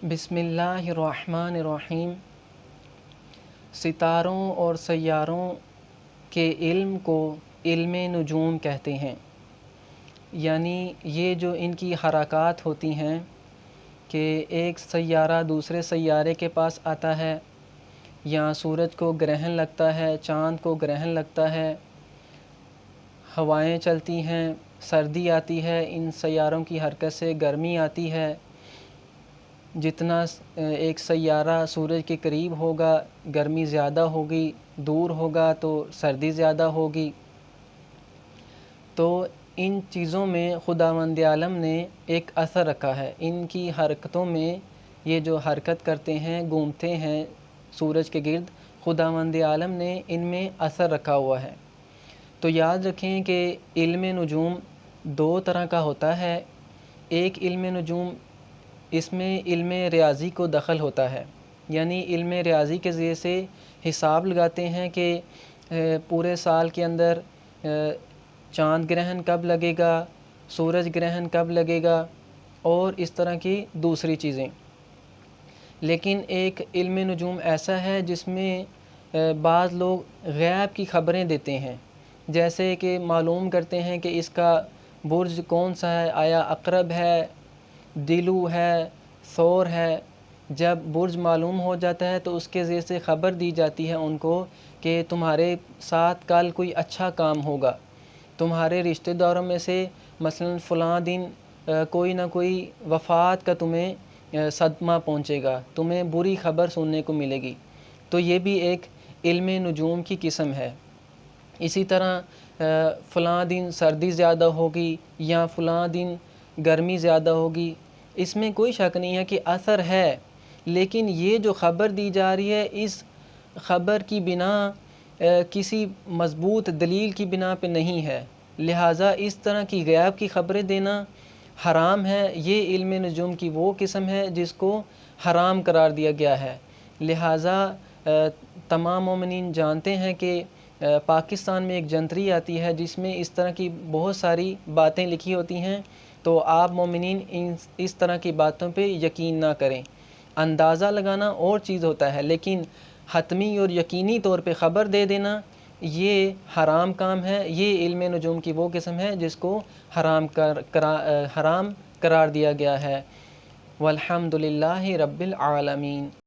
بسم اللہ الرحمن الرحیم۔ ستاروں اور سیاروں کے علم کو علم نجوم کہتے ہیں، یعنی یہ جو ان کی حرکات ہوتی ہیں کہ ایک سیارہ دوسرے سیارے کے پاس آتا ہے، یا سورج کو گرہن لگتا ہے، چاند کو گرہن لگتا ہے، ہوائیں چلتی ہیں، سردی آتی ہے، ان سیاروں کی حرکت سے گرمی آتی ہے۔ جتنا ایک سیارہ سورج کے قریب ہوگا گرمی زیادہ ہوگی، دور ہوگا تو سردی زیادہ ہوگی۔ تو ان چیزوں میں خداوند عالم نے ایک اثر رکھا ہے، ان کی حرکتوں میں یہ جو حرکت کرتے ہیں، گھومتے ہیں سورج کے گرد، خداوند عالم نے ان میں اثر رکھا ہوا ہے۔ تو یاد رکھیں کہ علم نجوم دو طرح کا ہوتا ہے۔ ایک علم نجوم، اس میں علم ریاضی کو دخل ہوتا ہے، یعنی علم ریاضی کے ذریعے سے حساب لگاتے ہیں کہ پورے سال کے اندر چاند گرہن کب لگے گا، سورج گرہن کب لگے گا، اور اس طرح کی دوسری چیزیں۔ لیکن ایک علم نجوم ایسا ہے جس میں بعض لوگ غیب کی خبریں دیتے ہیں، جیسے کہ معلوم کرتے ہیں کہ اس کا برج کون سا ہے، آیا عقرب ہے، دلو ہے، ثور ہے۔ جب برج معلوم ہو جاتا ہے تو اس کے ذریعے سے خبر دی جاتی ہے ان کو کہ تمہارے ساتھ کل کوئی اچھا کام ہوگا، تمہارے رشتہ داروں میں سے مثلا فلاں دن کوئی نہ کوئی وفات کا تمہیں صدمہ پہنچے گا، تمہیں بری خبر سننے کو ملے گی۔ تو یہ بھی ایک علم نجوم کی قسم ہے۔ اسی طرح فلاں دن سردی زیادہ ہوگی یا فلاں دن گرمی زیادہ ہوگی، اس میں کوئی شک نہیں ہے کہ اثر ہے، لیکن یہ جو خبر دی جا رہی ہے اس خبر کی بنا کسی مضبوط دلیل کی بنا پہ نہیں ہے، لہٰذا اس طرح کی غیب کی خبریں دینا حرام ہے۔ یہ علم نجوم کی وہ قسم ہے جس کو حرام قرار دیا گیا ہے۔ لہٰذا تمام مومنین جانتے ہیں کہ پاکستان میں ایک جنتری آتی ہے جس میں اس طرح کی بہت ساری باتیں لکھی ہوتی ہیں، تو آپ مومنین اس طرح کی باتوں پہ یقین نہ کریں۔ اندازہ لگانا اور چیز ہوتا ہے، لیکن حتمی اور یقینی طور پہ خبر دے دینا یہ حرام کام ہے۔ یہ علم نجوم کی وہ قسم ہے جس کو حرام قرار دیا گیا ہے۔ والحمد للہ رب العالمین۔